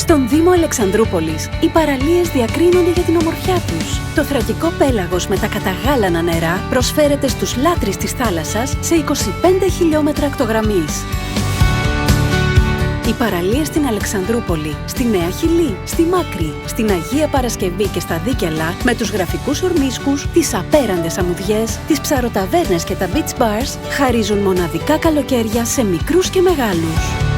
Στον Δήμο Αλεξανδρούπολης, οι παραλίες διακρίνονται για την ομορφιά τους. Το θρακικό πέλαγος με τα καταγάλανα νερά προσφέρεται στους λάτρεις της θάλασσας σε 25 χιλιόμετρα ακτογραμμής. Οι παραλίες στην Αλεξανδρούπολη, στη Νέα Χιλή, στη Μάκρη, στην Αγία Παρασκευή και στα Δίκαιλλα, με τους γραφικούς ορμίσκους, τις απέραντες αμμουδιές, τις ψαροταβέρνες και τα beach bars, χαρίζουν μοναδικά καλοκαίρια σε μικρούς και μεγάλους.